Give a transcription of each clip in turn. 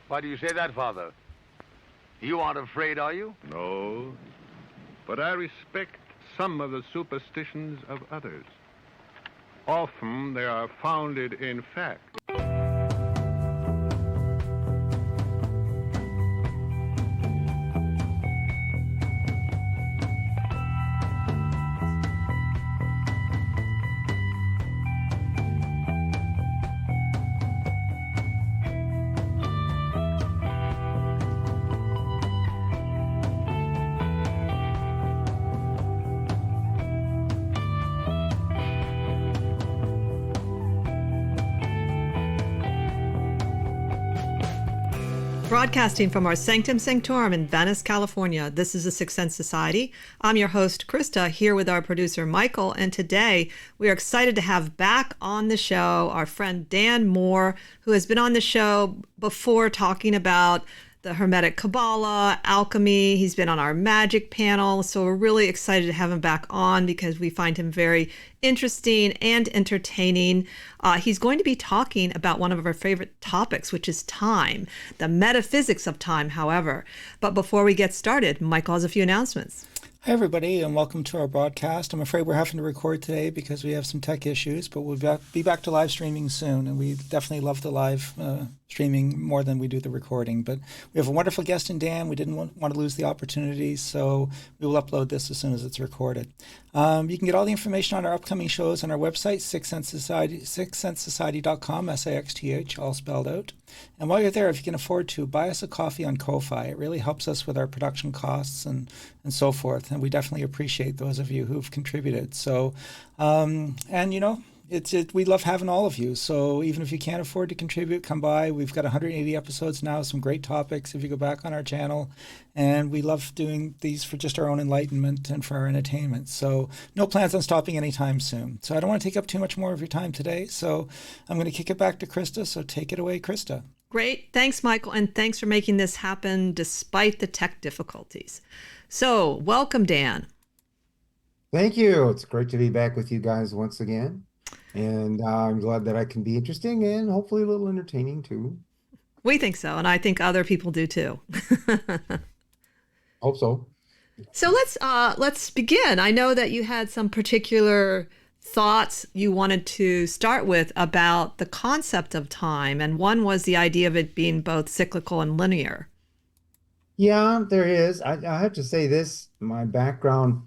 Why do you say that, Father? You aren't afraid, are you? No, but I respect some of the superstitions of others. Often they are founded in fact. Broadcasting from our Sanctum Sanctorum in Venice, California, this is the Sixth Sense Society. I'm your host, Krista, here with our producer, Michael, and today we are excited to have back on the show our friend Dan Moore, who has been on the show before talking about the Hermetic Kabbalah, alchemy. He's been on our magic panel, so we're really excited to have him back on because we find him very interesting and entertaining. He's going to be talking about one of our favorite topics, which is time, the metaphysics of time, however. But before we get started, Michael has a few announcements. Hi, everybody, and welcome to our broadcast. I'm afraid we're having to record today because we have some tech issues, but we'll be back to live streaming soon, and we definitely love the live streaming more than we do the recording. But we have a wonderful guest in Dan. We didn't want to lose the opportunity, so we will upload this as soon as it's recorded. You can get all the information on our upcoming shows on our website, sixthsensesociety.com, SIXTH, all spelled out. And while you're there, if you can afford to, buy us a coffee on Ko-Fi. It really helps us with our production costs and so forth. And we definitely appreciate those of you who've contributed. So, and you know, we love having all of you. So even if you can't afford to contribute, come by. We've got 180 episodes now, some great topics if you go back on our channel. And we love doing these for just our own enlightenment and for our entertainment. So no plans on stopping anytime soon. So I don't want to take up too much more of your time today. So I'm going to kick it back to Krista. So take it away, Krista. Great. Thanks, Michael. And thanks for making this happen despite the tech difficulties. So welcome, Dan. Thank you. It's great to be back with you guys once again. And I'm glad that I can be interesting and hopefully a little entertaining too. We think so. And I think other people do too. Hope so. So let's begin. I know that you had some particular thoughts you wanted to start with about the concept of time. And one was the idea of it being both cyclical and linear. Yeah, there is. I have to say this, my background,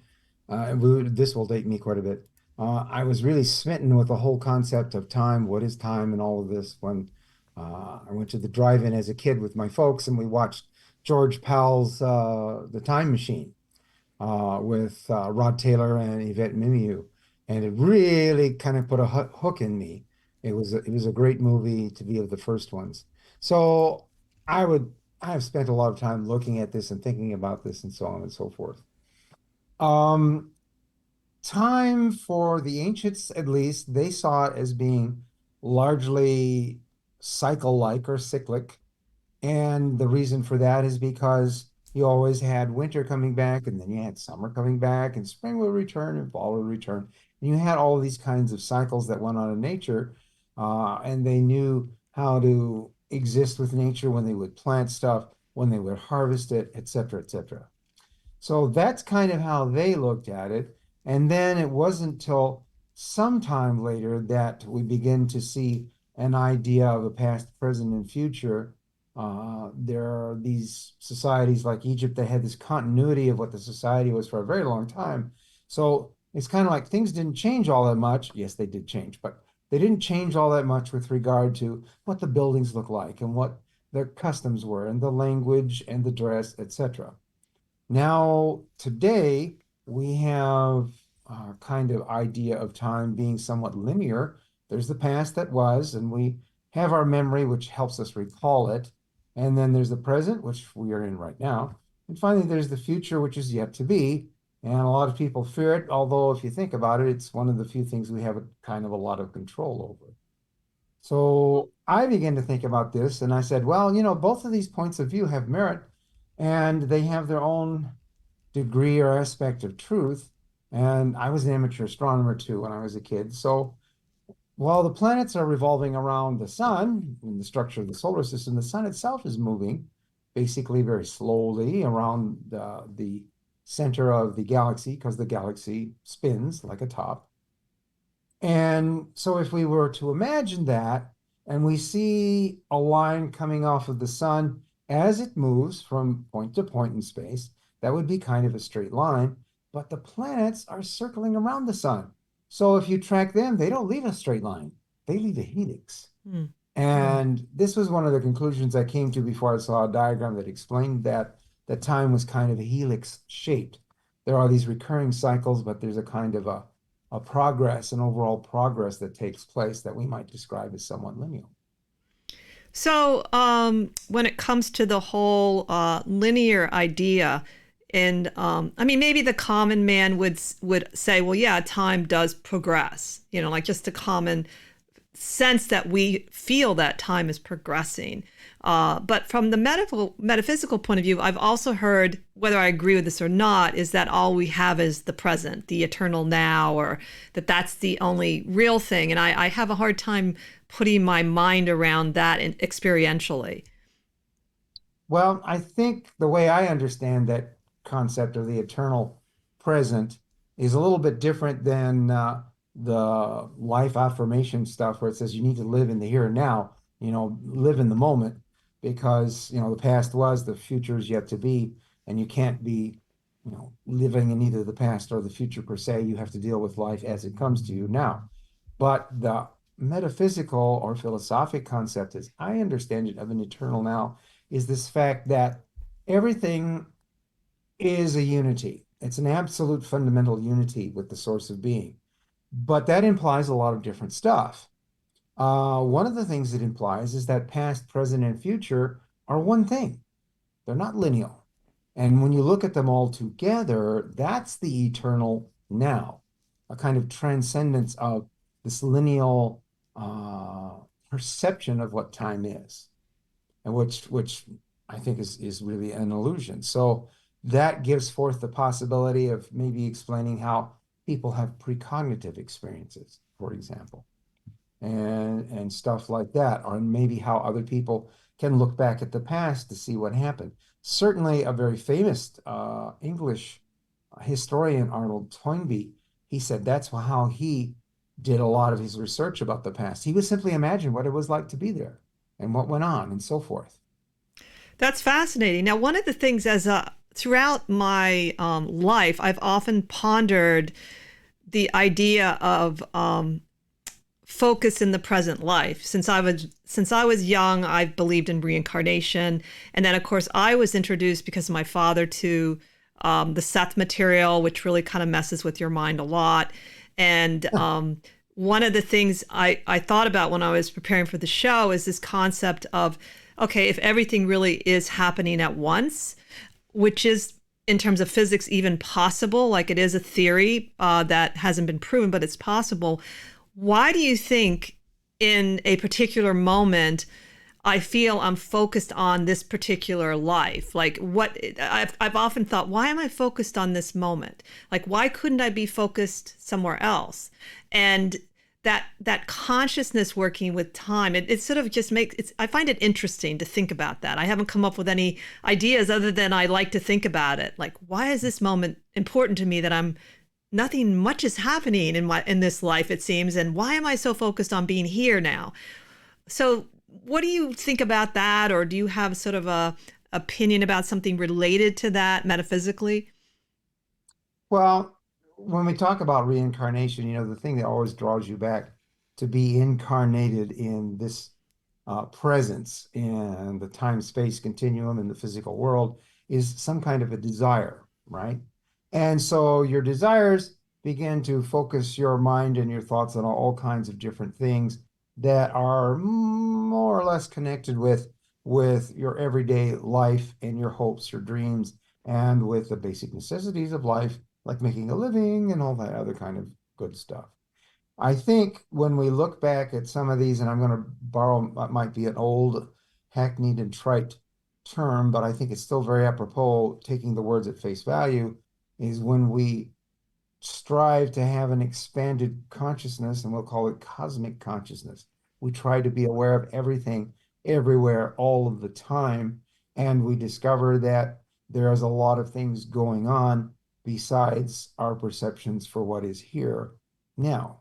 this will date me quite a bit. I was really smitten with the whole concept of time, what is time, and all of this when I went to the drive-in as a kid with my folks, and we watched George Powell's The Time Machine with Rod Taylor and Yvette Mimieux, and it really kind of put a hook in me. It was a great movie to be of the first ones. So I have spent a lot of time looking at this and thinking about this and so on and so forth. Time, for the ancients at least, they saw it as being largely cycle-like or cyclic. And the reason for that is because you always had winter coming back, and then you had summer coming back, and spring would return and fall would return. And you had all these kinds of cycles that went on in nature, and they knew how to exist with nature when they would plant stuff, when they would harvest it, et cetera, et cetera. So that's kind of how they looked at it. And then it wasn't until sometime later that we begin to see an idea of a past, present, and future. There are these societies like Egypt that had this continuity of what the society was for a very long time. So it's kind of like things didn't change all that much. Yes, they did change, but they didn't change all that much with regard to what the buildings look like and what their customs were and the language and the dress, etc. Now, today, we have a kind of idea of time being somewhat linear. There's the past that was, and we have our memory, which helps us recall it. And then there's the present, which we are in right now. And finally, there's the future, which is yet to be. And a lot of people fear it, although if you think about it, it's one of the few things we have kind of a lot of control over. So I began to think about this, and I said, well, you know, both of these points of view have merit, and they have their own degree or aspect of truth. And I was an amateur astronomer too when I was a kid. So While the planets are revolving around the sun in the structure of the solar system, the sun itself is moving basically very slowly around the center of the galaxy because the galaxy spins like a top. And so if we were to imagine that, and we see a line coming off of the sun as it moves from point to point in space, that would be kind of a straight line. But the planets are circling around the sun. So if you track them, they don't leave a straight line. They leave a helix. Hmm. And this was one of the conclusions I came to before I saw a diagram that explained that time was kind of a helix shaped. There are these recurring cycles, but there's a kind of a progress, an overall progress that takes place that we might describe as somewhat linear. So, when it comes to the whole linear idea, and I mean, maybe the common man would say, well, yeah, time does progress. You know, like just the common sense that we feel that time is progressing. But from the metaphysical point of view, I've also heard, whether I agree with this or not, is that all we have is the present, the eternal now, or that that's the only real thing. And I have a hard time putting my mind around that experientially. Well, I think the way I understand that concept of the eternal present is a little bit different than the life affirmation stuff where it says you need to live in the here and now, live in the moment because, the past was, the future is yet to be, and you can't be, living in either the past or the future per se. You have to deal with life as it comes to you now. But the metaphysical or philosophic concept, as I understand it, of an eternal now is this fact that everything is a unity. It's an absolute fundamental unity with the source of being. But that implies a lot of different stuff. One of the things it implies is that past, present, and future are one thing. They're not lineal. And when you look at them all together, that's the eternal now, a kind of transcendence of this lineal perception of what time is, and which I think is really an illusion. So that gives forth the possibility of maybe explaining how people have precognitive experiences, for example, and stuff like that, or maybe how other people can look back at the past to see what happened. Certainly, a very famous English historian, Arnold Toynbee, he said that's how he did a lot of his research about the past. He would simply imagine what it was like to be there and what went on and so forth. That's fascinating. Now, one of the things throughout my life, I've often pondered the idea of focus in the present life. Since I was young, I've believed in reincarnation, and then of course I was introduced because of my father to the Seth material, which really kind of messes with your mind a lot. And one of the things I thought about when I was preparing for the show is this concept of, okay, if everything really is happening at once, which is in terms of physics even possible, like it is a theory that hasn't been proven, but it's possible. Why do you think in a particular moment I feel I'm focused on this particular life? Like I've often thought, why am I focused on this moment? Like, why couldn't I be focused somewhere else? And that consciousness working with time, it sort of just I find it interesting to think about that. I haven't come up with any ideas other than I like to think about it. Like, why is this moment important to me that nothing much is happening in this life, it seems, and why am I so focused on being here now? So what do you think about that, or do you have sort of a opinion about something related to that metaphysically? Well, when we talk about reincarnation, the thing that always draws you back to be incarnated in this presence in the time-space continuum in the physical world is some kind of a desire, right? And so your desires begin to focus your mind and your thoughts on all kinds of different things that are more or less connected with your everyday life and your hopes, your dreams, and with the basic necessities of life, like making a living and all that other kind of good stuff. I think when we look back at some of these, and I'm going to borrow what might be an old, hackneyed and trite term, but I think it's still very apropos, taking the words at face value, is when we strive to have an expanded consciousness, and we'll call it cosmic consciousness. We try to be aware of everything, everywhere, all of the time, and we discover that there is a lot of things going on besides our perceptions for what is here now.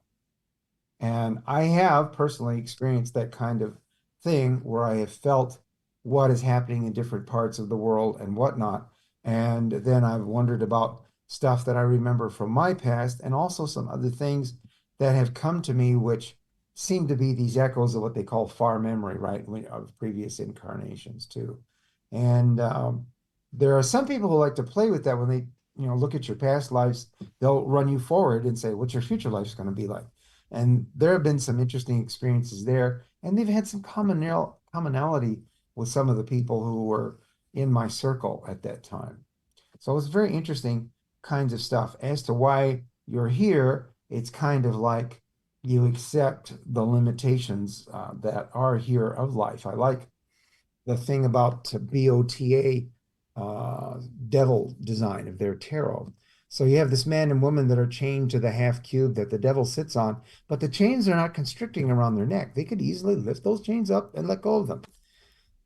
And I have personally experienced that kind of thing where I have felt what is happening in different parts of the world and whatnot. And then I've wondered about stuff that I remember from my past and also some other things that have come to me, which seem to be these echoes of what they call far memory, right? Of previous incarnations too. And there are some people who like to play with that when they, look at your past lives, they'll run you forward and say, what's your future life going to be like? And there have been some interesting experiences there, and they've had some commonality with some of the people who were in my circle at that time. So it's very interesting kinds of stuff. As to why you're here, it's kind of like you accept the limitations that are here of life. I like the thing about BOTA, devil design of their tarot. So you have this man and woman that are chained to the half cube that the devil sits on, but the chains are not constricting around their neck. They could easily lift those chains up and let go of them.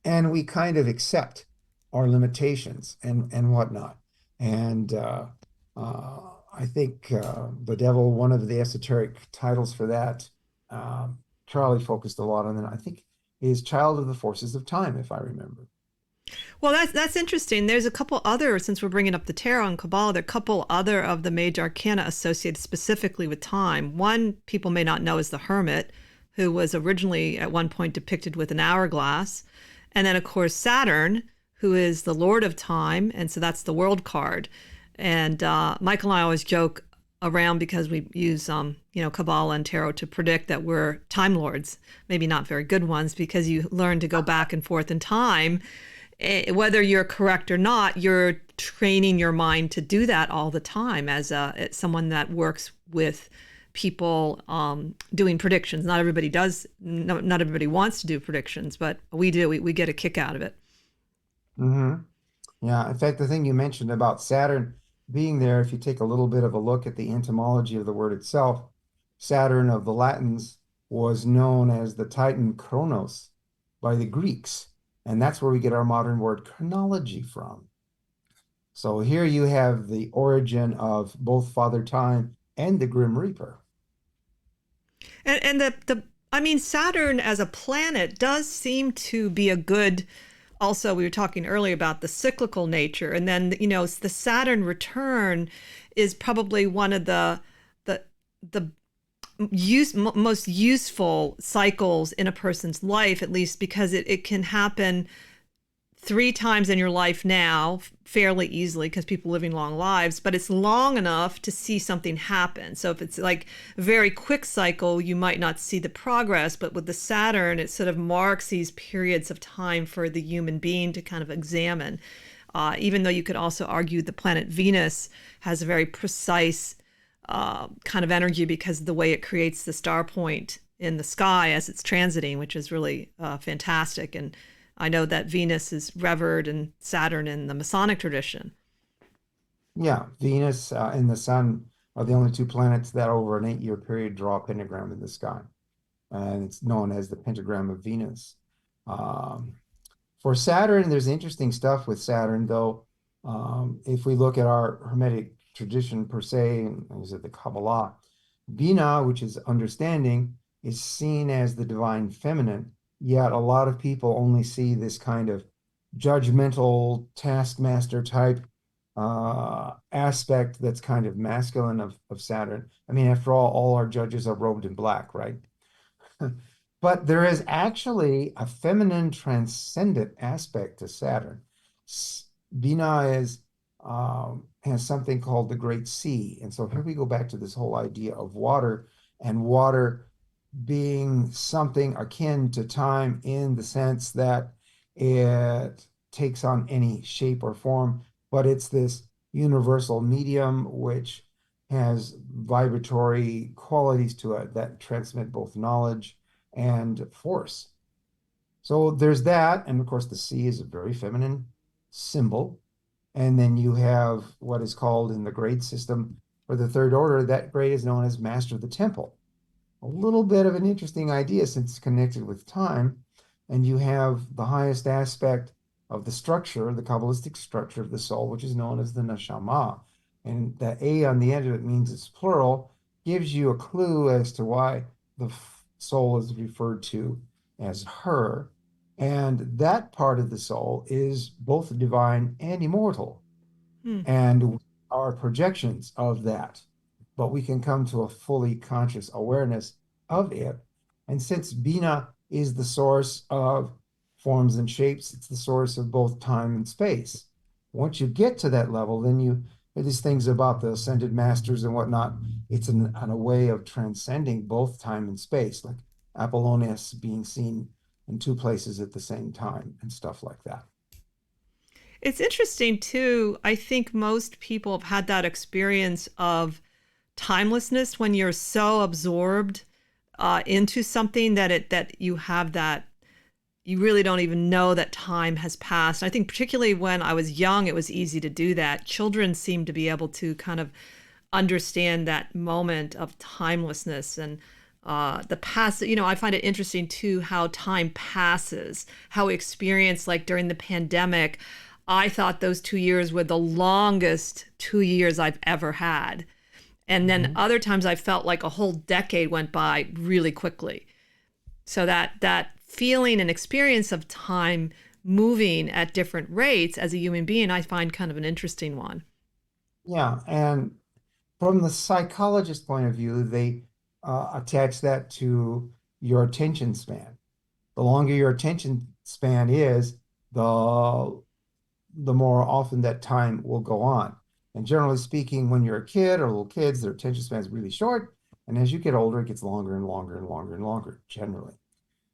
And we kind of accept our limitations and whatnot. And I think the devil, one of the esoteric titles for that, Charlie focused a lot on that. I think is Child of the Forces of Time, if I remember. Well, that's interesting. There's a couple other, since we're bringing up the tarot and Kabbalah, there are a couple other of the major arcana associated specifically with time. One people may not know is the Hermit, who was originally at one point depicted with an hourglass. And then, of course, Saturn, who is the Lord of Time. And so that's the World card. And Michael and I always joke around because we use, Kabbalah and tarot to predict that we're time lords, maybe not very good ones, because you learn to go back and forth in time. Whether you're correct or not, you're training your mind to do that all the time as someone that works with people doing predictions. Not everybody does. Not everybody wants to do predictions, but we do. We get a kick out of it. Mm-hmm. Yeah. In fact, the thing you mentioned about Saturn being there, if you take a little bit of a look at the etymology of the word itself, Saturn of the Latins was known as the Titan Kronos by the Greeks. And that's where we get our modern word chronology from. So here you have the origin of both Father Time and the Grim Reaper. And Saturn as a planet does seem to be a good. Also, we were talking earlier about the cyclical nature, and then the Saturn return is probably one of the most useful cycles in a person's life, at least because it can happen 3 times in your life now fairly easily because people are living long lives, but it's long enough to see something happen. So if it's like a very quick cycle, you might not see the progress, but with the Saturn, it sort of marks these periods of time for the human being to kind of examine. Even though you could also argue the planet Venus has a very precise kind of energy because of the way it creates the star point in the sky as it's transiting, which is really fantastic. And I know that Venus is revered and Saturn in the Masonic tradition. Yeah, Venus and the Sun are the only 2 planets that over an 8-year period draw a pentagram in the sky. And it's known as the pentagram of Venus. For Saturn, there's interesting stuff with Saturn, though. If we look at our Hermetic tradition per se, is it the Kabbalah, Bina, which is understanding, is seen as the divine feminine. Yet a lot of people only see this kind of judgmental taskmaster type aspect that's kind of masculine of Saturn. I mean, after all our judges are robed in black, right? But there is actually a feminine transcendent aspect to Saturn. Bina has something called the Great Sea. And so here we go back to this whole idea of water, and water being something akin to time in the sense that it takes on any shape or form, but it's this universal medium which has vibratory qualities to it that transmit both knowledge and force. So there's that, and of course the sea is a very feminine symbol. And then you have what is called in the grade system for the third order, that grade is known as Master of the Temple. A little bit of an interesting idea since it's connected with time, and you have the highest aspect of the structure, the Kabbalistic structure of the soul, which is known as the neshama. And the A on the end of it means it's plural, gives you a clue as to why the soul is referred to as her. And that part of the soul is both divine and immortal. Hmm. And our projections of that, but we can come to a fully conscious awareness of it. And since Bina is the source of forms and shapes, it's the source of both time and space. Once you get to that level, then you these things about the ascended masters and whatnot. It's a way of transcending both time and space, like Apollonius being seen in two places at the same time and stuff like that. It's interesting too. I think most people have had that experience of timelessness when you're so absorbed into something that you have that you really don't even know that time has passed. I think particularly when I was young, it was easy to do that. Children seem to be able to kind of understand that moment of timelessness and the past. I find it interesting too how time passes, how we experience, like during the pandemic. I thought those 2 years were the longest 2 years I've ever had. And then other times I felt like a whole decade went by really quickly. So that feeling and experience of time moving at different rates as a human being, I find kind of an interesting one. Yeah, and from the psychologist point of view, they attach that to your attention span. The longer your attention span is, the more often that time will go on. And generally speaking, when you're a kid or little kids, their attention span is really short. And as you get older, it gets longer and longer and longer and longer, generally.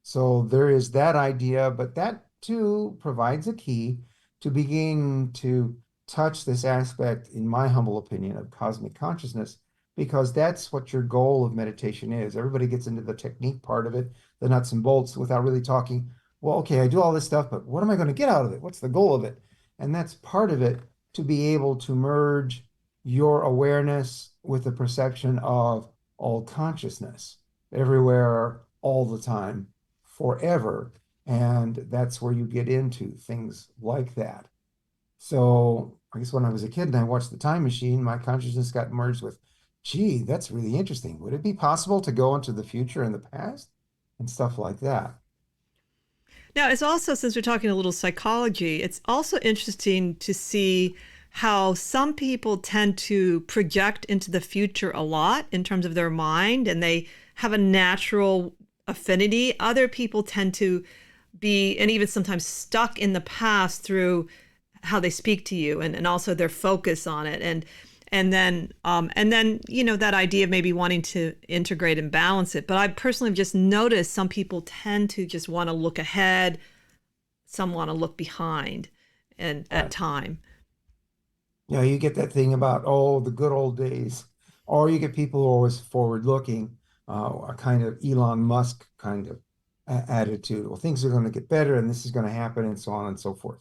So there is that idea, but that too provides a key to begin to touch this aspect, in my humble opinion, of cosmic consciousness, because that's what your goal of meditation is. Everybody gets into the technique part of it, the nuts and bolts, without really talking, well, okay, I do all this stuff, but what am I going to get out of it? What's the goal of it? And that's part of it, to be able to merge your awareness with the perception of all consciousness, everywhere, all the time, forever. And that's where you get into things like that. So I guess when I was a kid and I watched The Time Machine, my consciousness got merged with, gee, that's really interesting. Would it be possible to go into the future and the past and stuff like that? Now, it's also, since we're talking a little psychology, it's also interesting to see how some people tend to project into the future a lot in terms of their mind, and they have a natural affinity. Other people tend to be, and even sometimes stuck in the past through how they speak to you and also their focus on it. And then that idea of maybe wanting to integrate and balance it. But I personally have just noticed some people tend to just want to look ahead, some want to look behind and at time. You get that thing about, oh, the good old days, or you get people who are always forward looking, a kind of Elon Musk kind of attitude. Well, things are going to get better and this is going to happen and so on and so forth.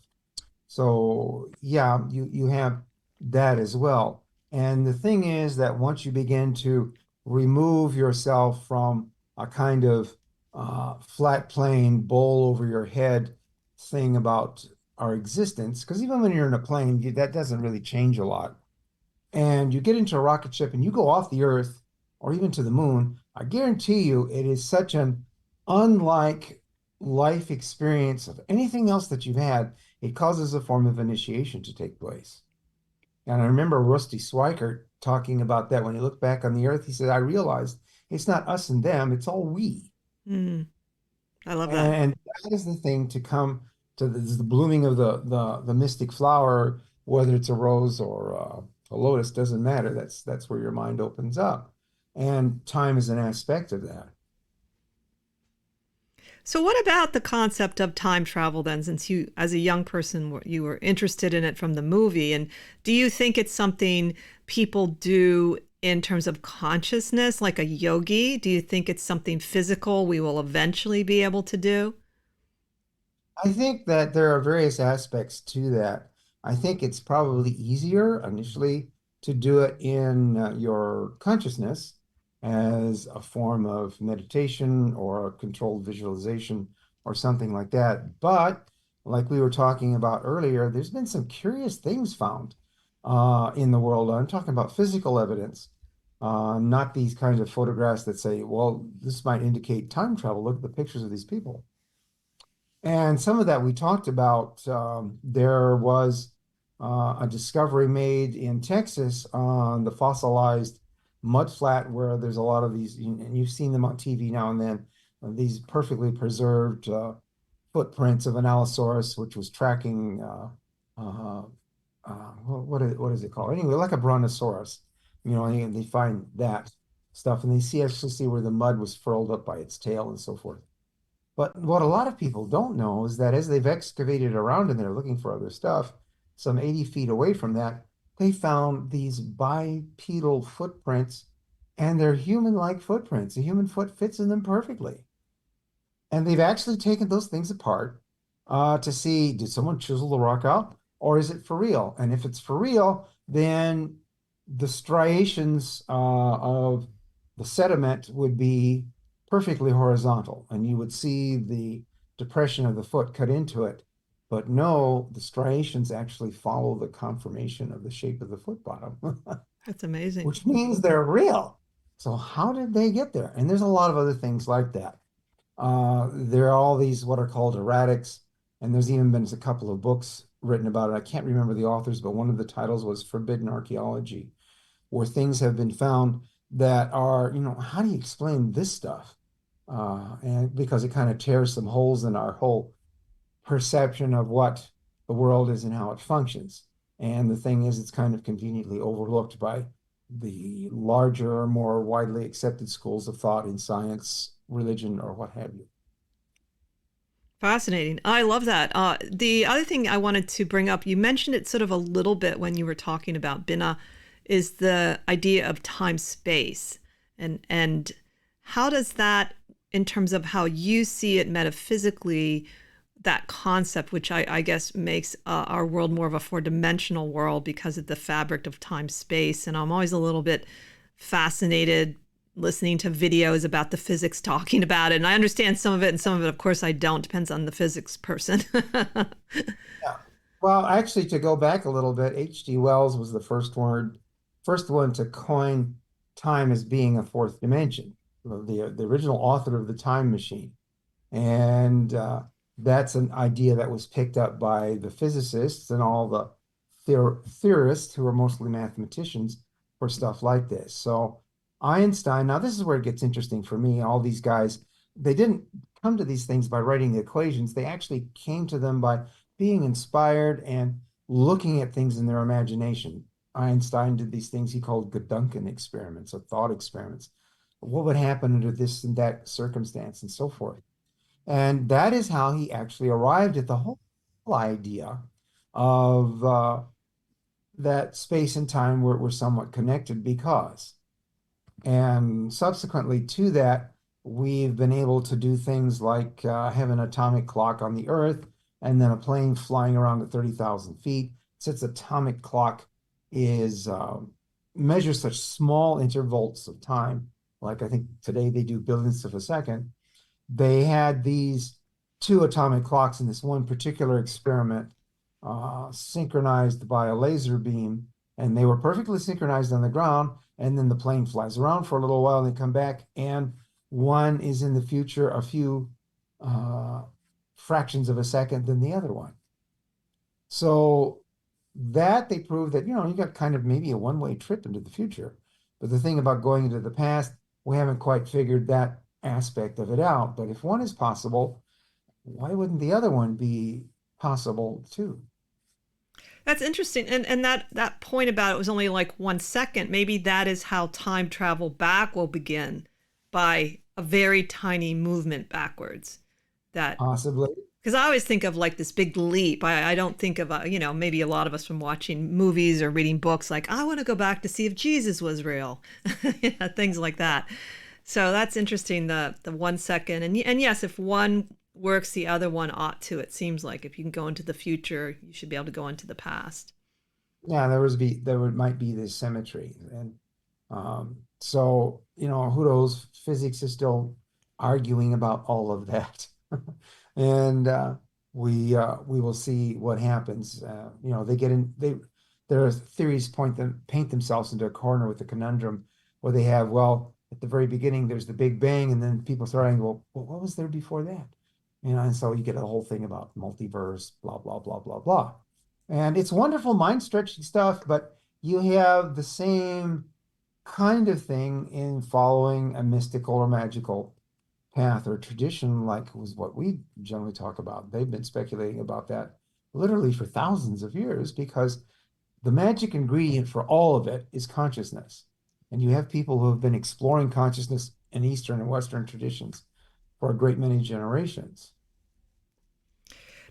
So yeah, you have that as well. And the thing is that once you begin to remove yourself from a kind of flat plane, bowl over your head thing about our existence, because even when you're in a plane, that doesn't really change a lot. And you get into a rocket ship and you go off the Earth or even to the moon, I guarantee you it is such an unlike life experience of anything else that you've had. It causes a form of initiation to take place. And I remember Rusty Schweikart talking about that when he looked back on the Earth. He said, I realized it's not us and them, it's all we. Mm, I love that. And that is the thing to come to the blooming of the mystic flower, whether it's a rose or a lotus, doesn't matter. That's where your mind opens up. And time is an aspect of that. So what about the concept of time travel then, since you, as a young person, you were interested in it from the movie? And do you think it's something people do in terms of consciousness, like a yogi? Do you think it's something physical we will eventually be able to do? I think that there are various aspects to that. I think it's probably easier initially to do it in your consciousness as a form of meditation or a controlled visualization or something like that. But like we were talking about earlier, there's been some curious things found in the world. I'm talking about physical evidence, not these kinds of photographs that say, well, this might indicate time travel. Look at the pictures of these people. And some of that we talked about. There was a discovery made in Texas on the fossilized mudflat where there's a lot of these, and you've seen them on TV now and then, these perfectly preserved footprints of an Allosaurus, which was tracking, what is it called? Anyway, like a brontosaurus, and they find that stuff and they actually see where the mud was furled up by its tail and so forth. But what a lot of people don't know is that as they've excavated around in there looking for other stuff, some 80 feet away from that, they found these bipedal footprints, and they're human-like footprints. A human foot fits in them perfectly. And they've actually taken those things apart to see, did someone chisel the rock out, or is it for real? And if it's for real, then the striations of the sediment would be perfectly horizontal, and you would see the depression of the foot cut into it. But no, the striations actually follow the conformation of the shape of the foot bottom. That's amazing. Which means they're real. So how did they get there? And there's a lot of other things like that. There are all these what are called erratics, and there's even been a couple of books written about it. I can't remember the authors, but one of the titles was Forbidden Archaeology, where things have been found that are, how do you explain this stuff? And because it kind of tears some holes in our whole perception of what the world is and how it functions. And the thing is, it's kind of conveniently overlooked by the larger, more widely accepted schools of thought in science, religion, or what have you. Fascinating. I love that. The other thing I wanted to bring up, you mentioned it sort of a little bit when you were talking about Binah, is the idea of time-space. And how does that, in terms of how you see it metaphysically, that concept, which I guess makes our world more of a four-dimensional world because of the fabric of time-space. And I'm always a little bit fascinated listening to videos about the physics talking about it. And I understand some of it, and some of it, of course, I don't. Depends on the physics person. Yeah. Well, actually, to go back a little bit, H.G. Wells was the first one to coin time as being a fourth dimension, the original author of the Time Machine. And that's an idea that was picked up by the physicists and all the theorists who are mostly mathematicians for stuff like this. So Einstein, now this is where it gets interesting for me. All these guys, they didn't come to these things by writing the equations. They actually came to them by being inspired and looking at things in their imagination. Einstein did these things he called Gedanken experiments, or thought experiments. What would happen under this and that circumstance and so forth. And that is how he actually arrived at the whole idea of that space and time were somewhat connected because. And subsequently to that, we've been able to do things like have an atomic clock on the Earth and then a plane flying around at 30,000 feet. Since atomic clock is measures such small intervals of time, like I think today they do billionths of a second, they had these two atomic clocks in this one particular experiment synchronized by a laser beam, and they were perfectly synchronized on the ground, and then the plane flies around for a little while and they come back, and one is in the future a few fractions of a second than the other one. So that they proved that, you got kind of maybe a one-way trip into the future. But the thing about going into the past, we haven't quite figured that aspect of it out. But if one is possible, why wouldn't the other one be possible too? That's interesting. And that point about it was only like 1 second. Maybe that is how time travel back will begin, by a very tiny movement backwards. That possibly. Because I always think of like this big leap. I don't think of, maybe a lot of us from watching movies or reading books, like, I want to go back to see if Jesus was real, things like that. So that's interesting, the 1 second. And yes, if one works, the other one ought to. It seems like if you can go into the future, you should be able to go into the past. Yeah, might be this symmetry, and so who knows? Physics is still arguing about all of that, and we will see what happens. They get in they their theories paint themselves into a corner with a conundrum where they have, well, at the very beginning there's the Big Bang, and then people start saying, well, what was there before that? And so you get a whole thing about multiverse, blah blah blah blah blah. And it's wonderful mind stretching stuff, but you have the same kind of thing in following a mystical or magical path or tradition, like was what we generally talk about. They've been speculating about that literally for thousands of years because the magic ingredient for all of it is consciousness. And you have people who have been exploring consciousness in Eastern and Western traditions for a great many generations.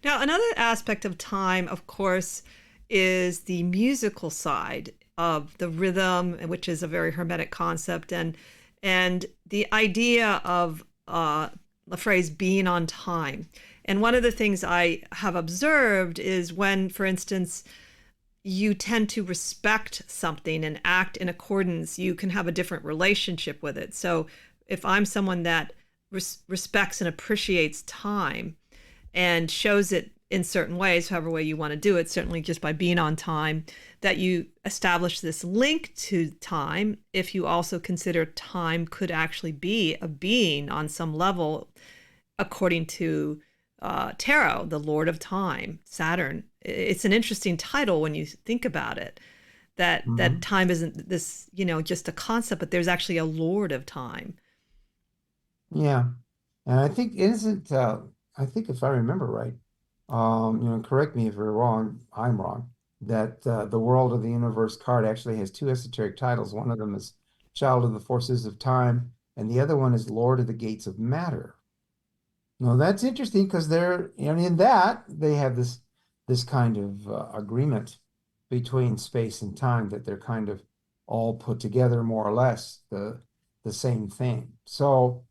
Now, another aspect of time, of course, is the musical side of the rhythm, which is a very hermetic concept, and the idea of the phrase being on time. And one of the things I have observed is when, for instance, you tend to respect something and act in accordance, you can have a different relationship with it. So if I'm someone that respects and appreciates time and shows it in certain ways, however way you want to do it, certainly just by being on time, that you establish this link to time. If you also consider time could actually be a being on some level, according to Tarot, the Lord of Time, Saturn. It's an interesting title when you think about it, that time isn't this, just a concept, but there's actually a Lord of Time. Yeah. And I think if I remember right, correct me if you're wrong, I'm wrong, that the World of the Universe card actually has two esoteric titles. One of them is Child of the Forces of Time, and the other one is Lord of the Gates of Matter. Now that's interesting because in that they have this kind of agreement between space and time that they're kind of all put together more or less the same thing. So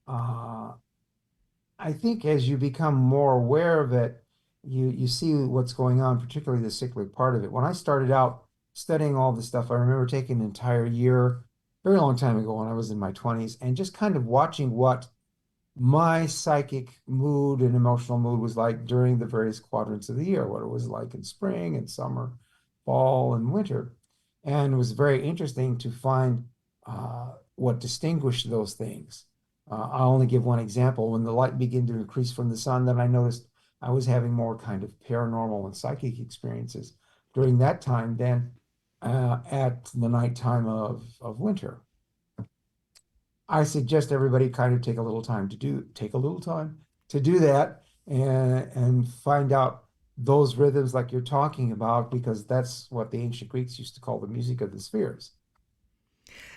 I think as you become more aware of it, you see what's going on, particularly the cyclic part of it. When I started out studying all this stuff, I remember taking an entire year, very long time ago when I was in my 20s, and just kind of watching what my psychic mood and emotional mood was like during the various quadrants of the year, what it was like in spring and summer, fall and winter. And it was very interesting to find what distinguished those things. I'll only give one example. When the light began to increase from the sun, then I noticed I was having more kind of paranormal and psychic experiences during that time than at the nighttime of winter. I suggest everybody kind of take a little time to do that and find out those rhythms like you're talking about, because that's what the ancient Greeks used to call the music of the spheres.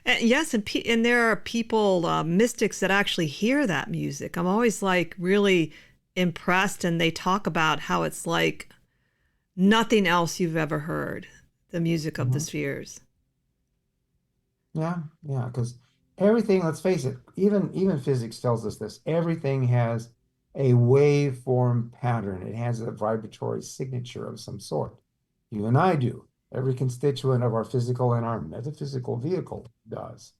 Yes, and there are people, mystics, that actually hear that music. I'm always like really impressed, and they talk about how it's like nothing else you've ever heard, the music of the spheres. Yeah, because everything, let's face it, even physics tells us this, everything has a waveform pattern. It has a vibratory signature of some sort. You and I do. Every constituent of our physical and our metaphysical vehicle does.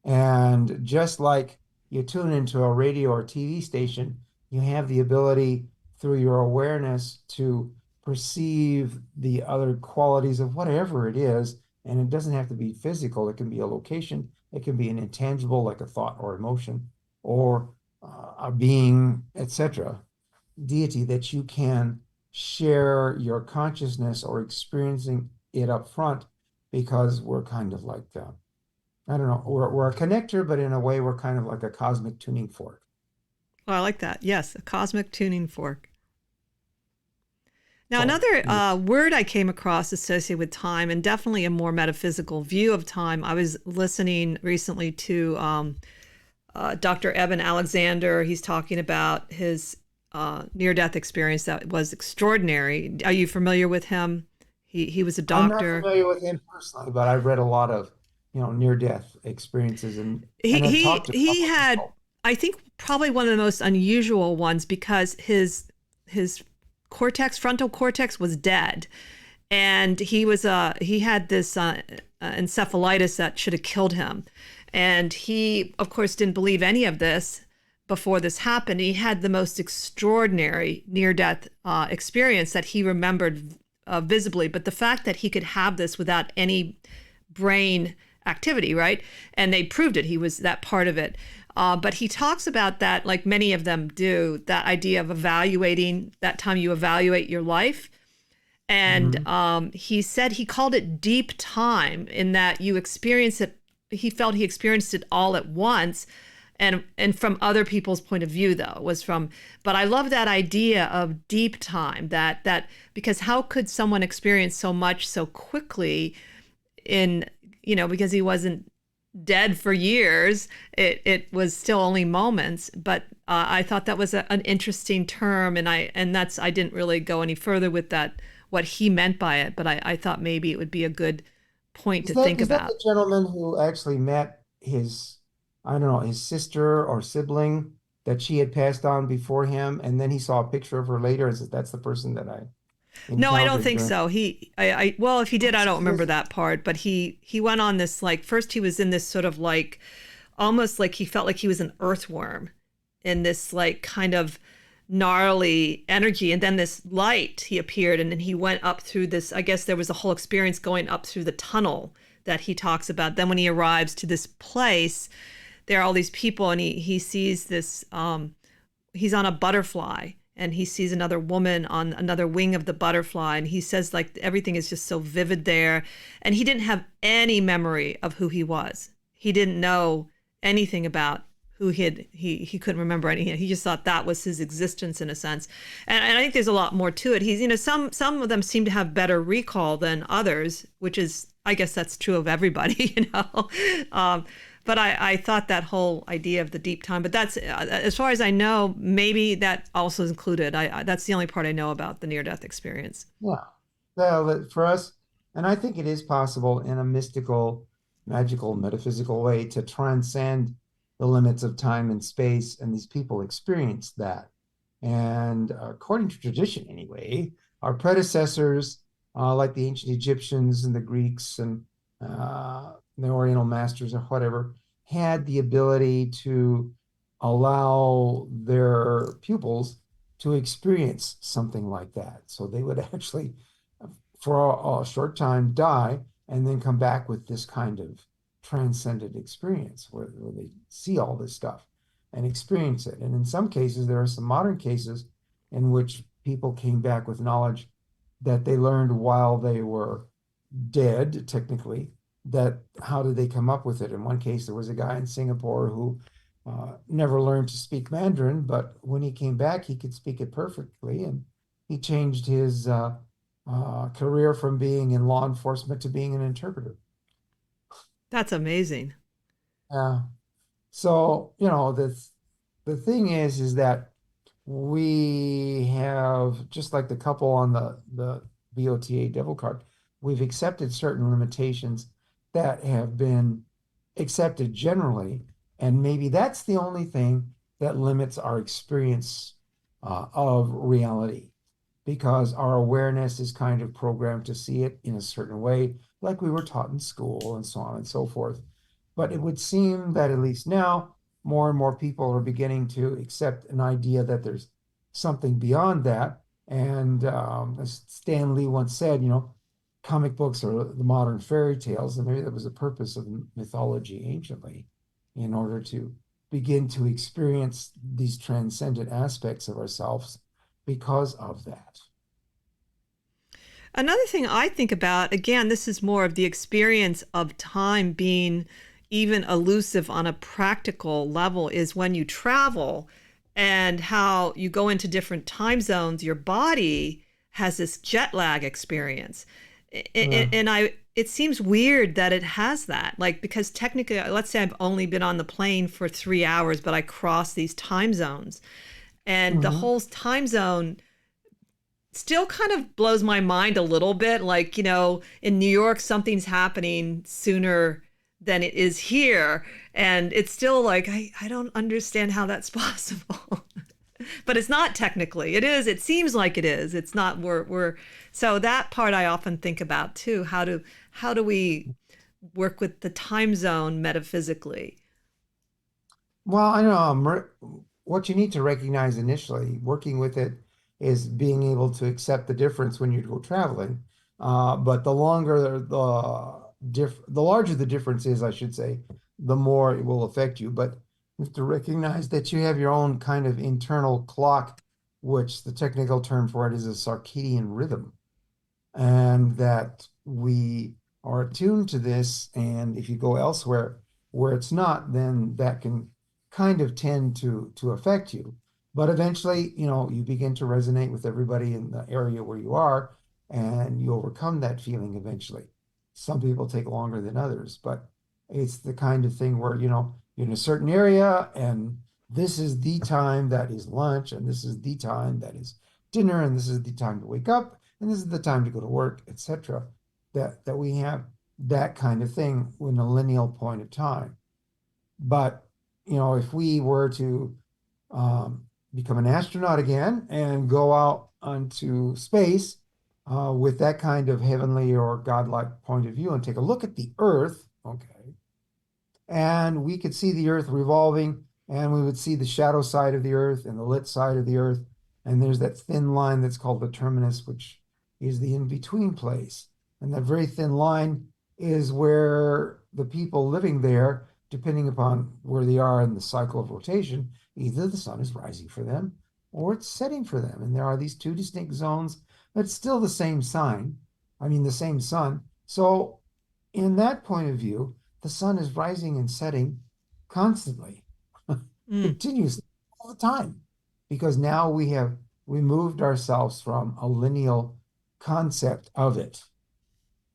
And just like you tune into a radio or TV station, you have the ability through your awareness to perceive the other qualities of whatever it is. And it doesn't have to be physical. It can be a location. It can be an intangible, like a thought or emotion, or a being, etc. Deity that you can share your consciousness or experiencing it up front, because we're kind of like, I don't know, we're a connector, but in a way we're kind of like a cosmic tuning fork. Oh, I like that. Yes, a cosmic tuning fork. Now, another word I came across associated with time, and definitely a more metaphysical view of time. I was listening recently to Dr. Eben Alexander. He's talking about his near-death experience that was extraordinary. Are you familiar with him? He was a doctor. I'm not familiar with him personally, but I've read a lot of near-death experiences and have talked to he had people. I think probably one of the most unusual ones, because his frontal cortex was dead, and he had this encephalitis that should have killed him. And he, of course, didn't believe any of this before this happened. He had the most extraordinary near-death experience that he remembered visibly. But the fact that he could have this without any brain activity, right? And they proved it. He was that part of it. But he talks about that, like many of them do, that idea of evaluating, that time you evaluate your life. And he said he called it deep time, in that you experience it. He felt he experienced it all at once. And from other people's point of view, though, but I love that idea of deep time, that because how could someone experience so much so quickly because he wasn't dead for years, it was still only moments. But I thought that was an interesting term, and I didn't really go any further with that, what he meant by it, but I thought maybe it would be a good point to think Is that about. the gentleman who actually met I don't know, his sister or sibling that she had passed on before him, and then he saw a picture of her later? That's the person that I No, I don't encountered think during? so. Well, if he did, I don't remember Yes. that part, but he went on this, like, first he was in this sort of like, almost like he felt like he was an earthworm in this like kind of gnarly energy. And then this light, he appeared, and then he went up through this, I guess there was a whole experience going up through the tunnel that he talks about. Then when he arrives to this place, there are all these people, and he sees this, he's on a butterfly, and he sees another woman on another wing of the butterfly. And he says, like, everything is just so vivid there. And he didn't have any memory of who he was. He didn't know anything about who he couldn't remember anything. He just thought that was his existence in a sense. And I think there's a lot more to it. He's, some of them seem to have better recall than others, which is, I guess that's true of everybody, But I thought that whole idea of the deep time, but that's, as far as I know, maybe that also is included. That's the only part I know about the near-death experience. Yeah. Well, for us, and I think it is possible in a mystical, magical, metaphysical way to transcend the limits of time and space, and these people experienced that. And according to tradition, anyway, our predecessors, like the ancient Egyptians and the Greeks and the Oriental masters or whatever, had the ability to allow their pupils to experience something like that. So they would actually, for a short time, die and then come back with this kind of transcendent experience where they see all this stuff and experience it. And in some cases, there are some modern cases in which people came back with knowledge that they learned while they were dead, technically. That how did they come up with it? In one case, there was a guy in Singapore who never learned to speak Mandarin, but when he came back, he could speak it perfectly, and he changed his career from being in law enforcement to being an interpreter. That's amazing. So, the thing is that we have, just like the couple on the VOTA devil card, we've accepted certain limitations that have been accepted generally, and maybe that's the only thing that limits our experience of reality, because our awareness is kind of programmed to see it in a certain way, like we were taught in school and so on and so forth. But it would seem that at least now, more and more people are beginning to accept an idea that there's something beyond that. And as Stan Lee once said, comic books are the modern fairy tales, and maybe that was the purpose of mythology anciently, in order to begin to experience these transcendent aspects of ourselves because of that. Another thing I think about, again, this is more of the experience of time being even elusive on a practical level, is when you travel and how you go into different time zones, your body has this jet lag experience. And it seems weird that it has that, like, because technically, let's say I've only been on the plane for 3 hours, but I cross these time zones, and the whole time zone still kind of blows my mind a little bit. Like, in New York, something's happening sooner than it is here. And it's still like, I don't understand how that's possible. but it's not technically. It is. It seems like it is. It's not. We're so that part I often think about too. How do we work with the time zone metaphysically? Well, I don't know. What you need to recognize initially, working with it, is being able to accept the difference when you go traveling. But the larger the difference is, I should say, the more it will affect you. But you have to recognize that you have your own kind of internal clock, which the technical term for it is a circadian rhythm, and that we are attuned to this. And if you go elsewhere where it's not, then that can kind of tend to affect you. But eventually, you begin to resonate with everybody in the area where you are, and you overcome that feeling eventually. Some people take longer than others, but it's the kind of thing where, you're in a certain area, and this is the time that is lunch, and this is the time that is dinner, and this is the time to wake up, and this is the time to go to work, etc. That we have that kind of thing in a lineal point of time. But if we were to become an astronaut again and go out onto space with that kind of heavenly or godlike point of view and take a look at the Earth, okay, and we could see the Earth revolving, and we would see the shadow side of the Earth and the lit side of the Earth, and there's that thin line that's called the terminus, which is the in-between place. And that very thin line is where the people living there, depending upon where they are in the cycle of rotation, either the sun is rising for them or it's setting for them. And there are these two distinct zones, but it's still the same the same sun. So in that point of view, the sun is rising and setting constantly, continuously, all the time, because now we have removed ourselves from a lineal concept of it.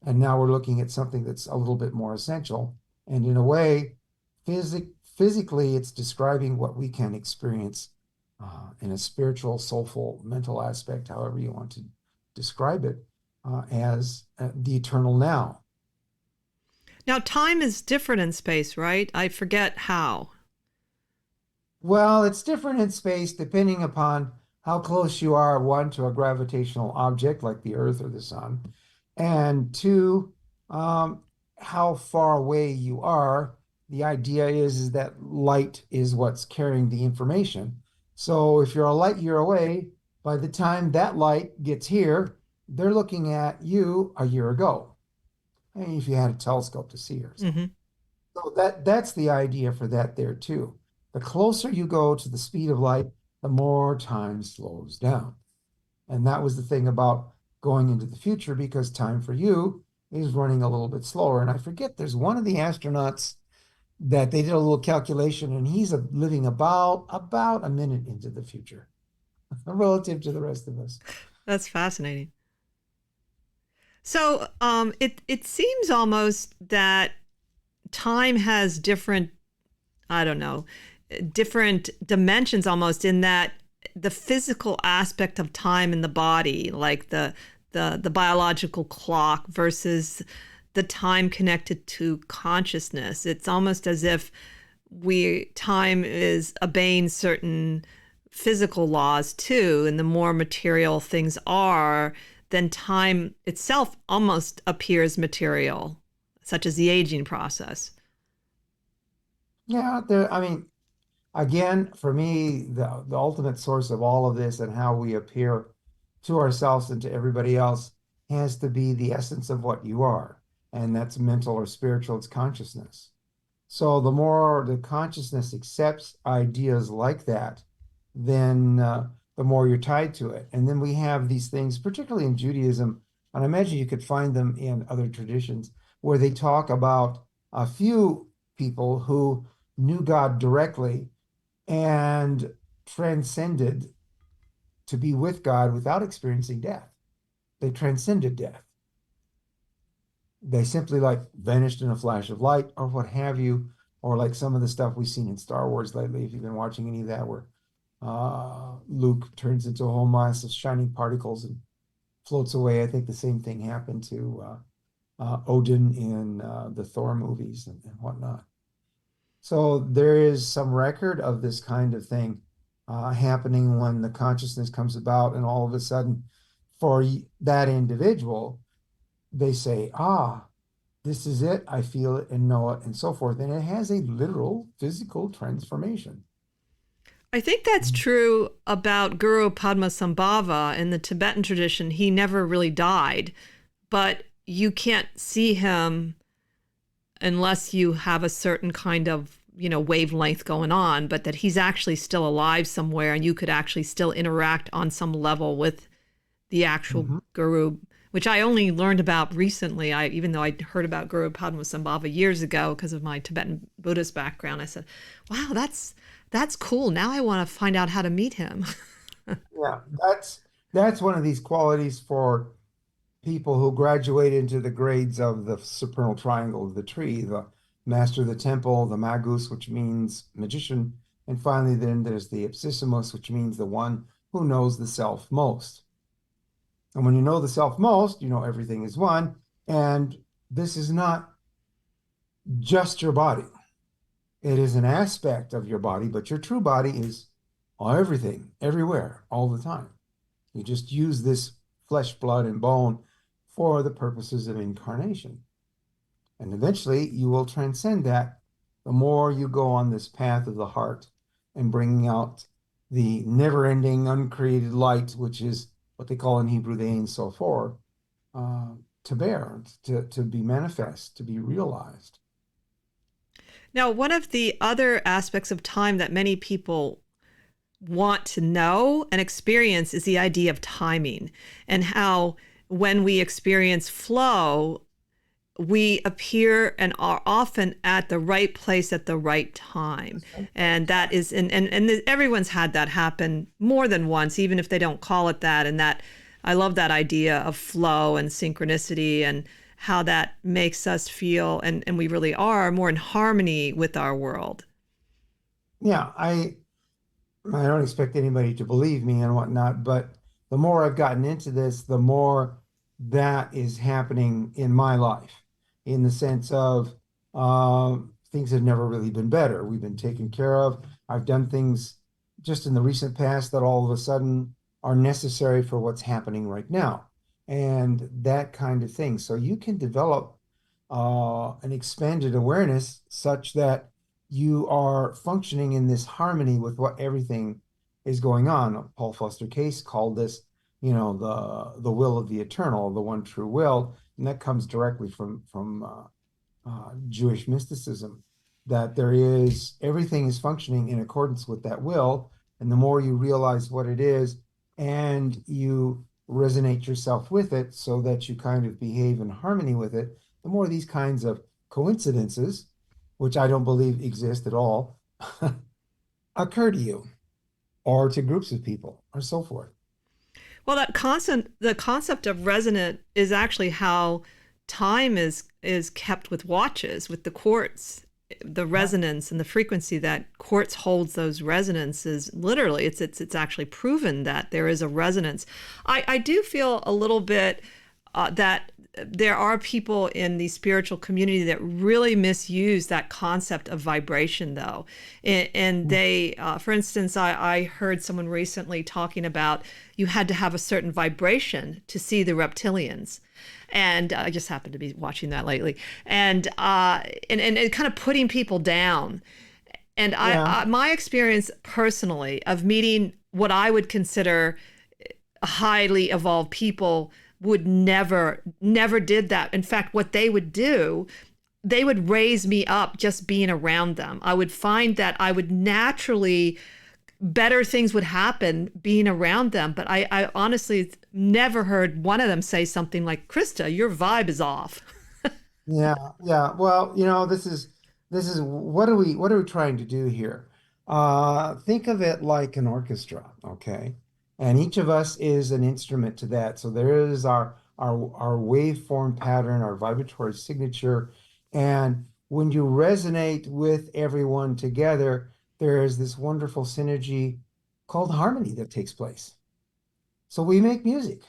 And now we're looking at something that's a little bit more essential. And in a way, physically, it's describing what we can experience in a spiritual, soulful, mental aspect, however you want to describe it, as the eternal now. Now, time is different in space, right? I forget how. Well, it's different in space depending upon how close you are, one, to a gravitational object like the Earth or the sun, and two, how far away you are. The idea is that light is what's carrying the information. So if you're a light year away, by the time that light gets here, they're looking at you a year ago. And if you had a telescope to see her. Mm-hmm. So that's the idea for that there too. The closer you go to the speed of light, the more time slows down. And that was the thing about going into the future, because time for you is running a little bit slower. And I forget, there's one of the astronauts that they did a little calculation, and he's living about a minute into the future relative to the rest of us. That's fascinating. So it seems almost that time has different, I don't know, different dimensions almost, in that the physical aspect of time in the body, like the biological clock versus the time connected to consciousness. It's almost as if time is obeying certain physical laws too, and the more material things are, then time itself almost appears material, such as the aging process. Yeah, again, for me, the ultimate source of all of this and how we appear to ourselves and to everybody else has to be the essence of what you are. And that's mental or spiritual, it's consciousness. So the more the consciousness accepts ideas like that, then the more you're tied to it. And then we have these things, particularly in Judaism, and I imagine you could find them in other traditions, where they talk about a few people who knew God directly and transcended to be with God without experiencing death. They transcended death. They simply vanished in a flash of light or what have you, or like some of the stuff we've seen in Star Wars lately, if you've been watching any of that, where Luke turns into a whole mass of shining particles and floats away. I think the same thing happened to Odin in the Thor movies and whatnot. So there is some record of this kind of thing happening when the consciousness comes about, and all of a sudden, for that individual, they say, ah, this is it. I feel it and know it, and so forth. And it has a literal physical transformation. I think that's true about Guru Padmasambhava in the Tibetan tradition. He never really died, but you can't see him unless you have a certain kind of, wavelength going on, but that he's actually still alive somewhere and you could actually still interact on some level with the actual Mhm. guru, which I only learned about recently. Even though I heard about Guru Padmasambhava years ago because of my Tibetan Buddhist background, I said, "Wow, that's cool. Now I want to find out how to meet him." Yeah, that's one of these qualities for people who graduate into the grades of the supernal triangle of the tree, the master of the temple, the magus, which means magician, and finally then there's the ipsissimus, which means the one who knows the self most. And when you know the self most, you know everything is one. And this is not just your body. It is an aspect of your body, but your true body is everything, everywhere, all the time. You just use this flesh, blood, and bone for the purposes of incarnation. And eventually you will transcend that the more you go on this path of the heart and bringing out the never ending, uncreated light, which is what they call in Hebrew the Ein Sofer, to bear, to be manifest, to be realized. Now, one of the other aspects of time that many people want to know and experience is the idea of timing, and how when we experience flow, we appear and are often at the right place at the right time. And that is, and everyone's had that happen more than once, even if they don't call it that. And that, I love that idea of flow and synchronicity and how that makes us feel, and we really are more in harmony with our world. Yeah, I don't expect anybody to believe me and whatnot, but the more I've gotten into this, the more that is happening in my life, in the sense of things have never really been better. We've been taken care of. I've done things just in the recent past that all of a sudden are necessary for what's happening right now, and that kind of thing. So you can develop an expanded awareness such that you are functioning in this harmony with what everything is going on. Paul Foster Case called this, the will of the eternal, the one true will, and that comes directly from Jewish mysticism. That there is everything is functioning in accordance with that will, and the more you realize what it is, and you resonate yourself with it, so that you kind of behave in harmony with it, the more these kinds of coincidences, which I don't believe exist at all, occur to you or to groups of people or so forth. Well, the concept of resonant is actually how time is kept with watches, with the quartz. The Yeah. resonance and the frequency that quartz holds those resonances, literally, it's actually proven that there is a resonance. I do feel a little bit that there are people in the spiritual community that really misuse that concept of vibration, though. And they, for instance, I heard someone recently talking about you had to have a certain vibration to see the reptilians. And I just happened to be watching that lately, and kind of putting people down. And Yeah. my experience personally of meeting what I would consider highly evolved people would never did that. In fact, what they would do, they would raise me up just being around them. I would find that I would naturally, better things would happen being around them. But I honestly never heard one of them say something like, "Krista, your vibe is off." Yeah, yeah. Well, this is what are we trying to do here? Think of it like an orchestra, okay? And each of us is an instrument to that. So there is our waveform pattern, our vibratory signature, and when you resonate with everyone together, there is this wonderful synergy called harmony that takes place. So we make music.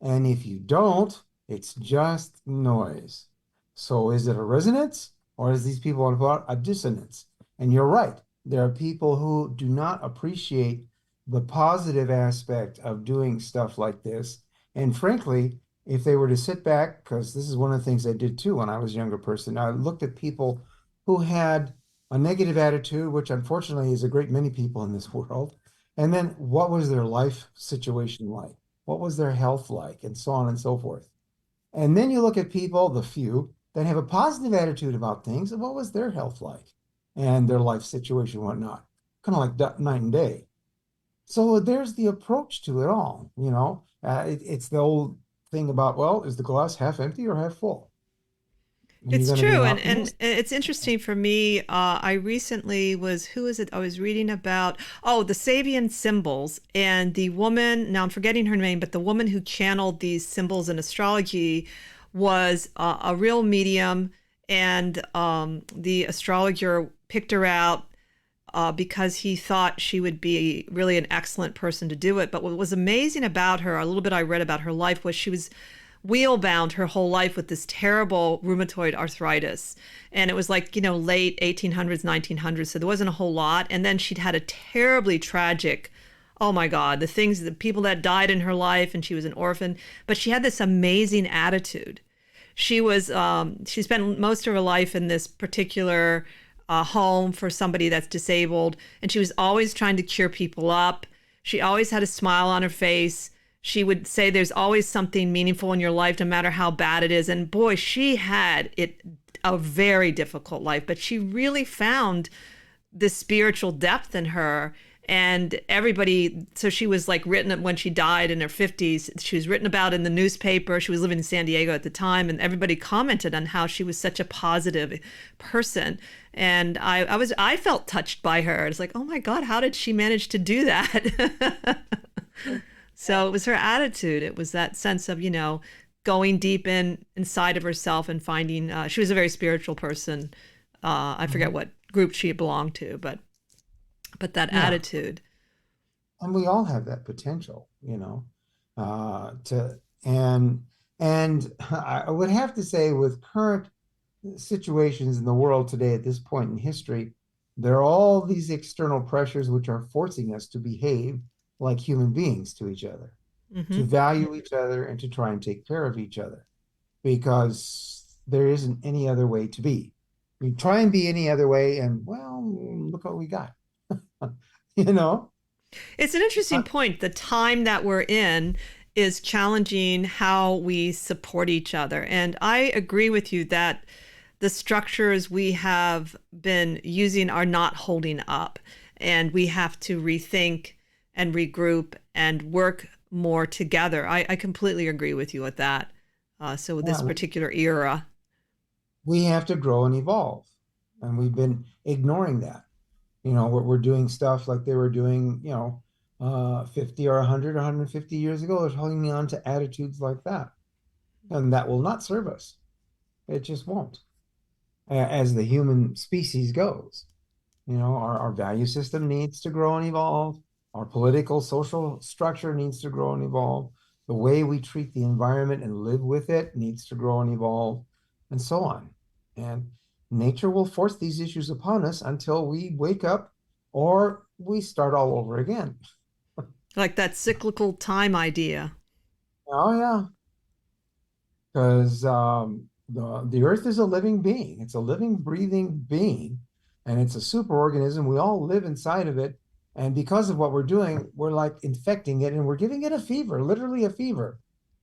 And if you don't, it's just noise. So is it a resonance or is these people about a dissonance? And you're right. There are people who do not appreciate the positive aspect of doing stuff like this. And frankly, if they were to sit back, because this is one of the things I did too when I was a younger person, I looked at people who had a negative attitude, which unfortunately is a great many people in this world. And then what was their life situation like? What was their health like? And so on and so forth. And then you look at people, the few, that have a positive attitude about things, and what was their health like and their life situation, whatnot. Kind of like night and day. So there's the approach to it all, you know. It's the old thing about, well, is the glass half empty or half full? And you're It's going to be true, an and optimist. it's interesting for me. I recently was who is it? I was reading about the Sabian symbols and the woman. Now I'm forgetting her name, but the woman who channeled these symbols in astrology was a real medium, and the astrologer picked her out because he thought she would be really an excellent person to do it. But what was amazing about her, a little bit I read about her life, was she was wheel bound her whole life with this terrible rheumatoid arthritis. And it was like, late 1800s, 1900s. So there wasn't a whole lot. And then she'd had a terribly tragic, oh my God, the people that died in her life, and she was an orphan. But she had this amazing attitude. She spent most of her life in this particular home for somebody that's disabled. And she was always trying to cheer people up. She always had a smile on her face. She would say there's always something meaningful in your life, no matter how bad it is. And boy, she had a very difficult life, but she really found this spiritual depth in her. And so she was like written when she died in her 50s. She was written about in the newspaper. She was living in San Diego at the time, and everybody commented on how she was such a positive person. And I felt touched by her. It's like, oh my God, how did she manage to do that? So it was her attitude. It was that sense of, going deep inside of herself and finding, she was a very spiritual person. I forget what group she belonged to, but that Yeah. attitude. And we all have that potential, to and I would have to say with current situations in the world today at this point in history, there are all these external pressures which are forcing us to behave like human beings to each other, to Hmm. value each other and to try and take care of each other, because there isn't any other way to be. We try and be any other way, and well, look what we got. you know? It's an interesting Uh, point. The time that we're in is challenging how we support each other. And I agree with you that the structures we have been using are not holding up. And we have to rethink and regroup and work more together. I completely agree with you with that. So with this yeah, particular era. we have to grow and evolve, and we've been ignoring that. We're doing stuff like they were doing, 50 or 100 or 150 years ago. They're holding on to attitudes like that. And that will not serve us. It just won't. As the human species goes, our value system needs to grow and evolve. Our political, social structure needs to grow and evolve. The way we treat the environment and live with it needs to grow and evolve, and so on. And nature will force these issues upon us until we wake up or we start all over again. Like that cyclical time idea. Oh, yeah. Because the earth is a living being. It's a living, breathing being, and it's a superorganism. We all live inside of it. And because of what we're doing, we're like infecting it and we're giving it a fever, literally a fever.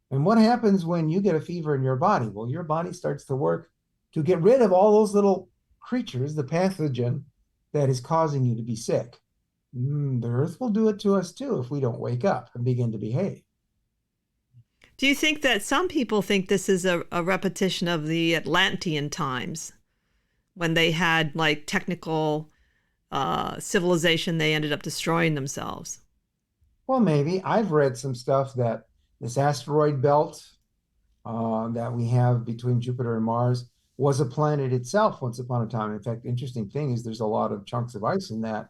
And what happens when you get a fever in your body? Well, your body starts to work to get rid of all those little creatures, the pathogen that is causing you to be sick. The earth will do it to us too if we don't wake up and begin to behave. Do you think that some people think this is a repetition of the Atlantean times when they had like technical civilization, they ended up destroying themselves? Well, maybe. I've read some stuff that this asteroid belt that we have between Jupiter and Mars was a planet itself once upon a time. In fact, interesting thing is there's a lot of chunks of ice in that.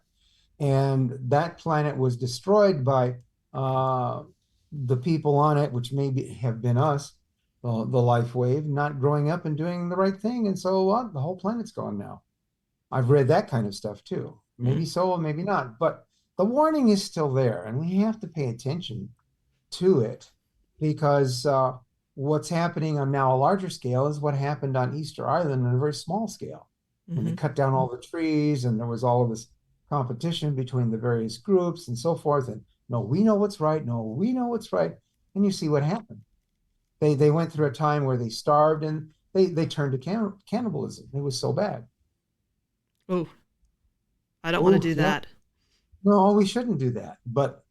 And that planet was destroyed by uh, the people on it, which maybe have been us, the life wave, not growing up and doing the right thing. And so what? The whole planet's gone now. I've read that kind of stuff too. Maybe so, maybe not. But the warning is still there, and we have to pay attention to it because what's happening on now a larger scale is what happened on Easter Island on a very small scale when they Mm-hmm. cut down all the trees and there was all of this competition between the various groups and so forth. And no, we know what's right. No, we know what's right. And you see what happened. They went through a time where they starved and they turned to cannibalism. It was so bad. Oh, I don't want to Oh, do yeah. that. No, we shouldn't do that. But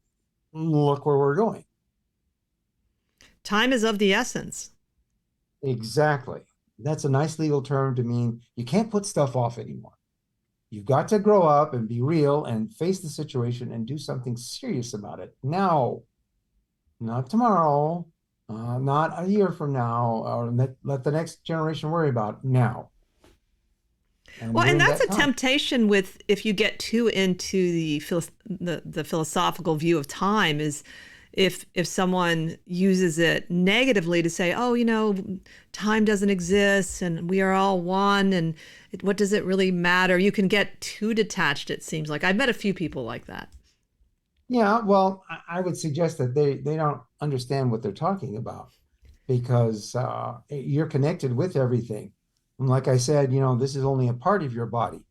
look where we're going. Time is of the essence. Exactly. That's a nice legal term to mean you can't put stuff off anymore. You've got to grow up and be real and face the situation and do something serious about it now, not tomorrow, not a year from now, or let the next generation worry about it now. And Well, we're and in that's that a time. temptation with if you get too into the philosophical view of time is if someone uses it negatively to say, oh, time doesn't exist and we are all one and what does it really matter? You can get too detached, it seems like. I've met a few people like that. Yeah, well, I would suggest that they don't understand what they're talking about because you're connected with everything. And like I said, this is only a part of your body.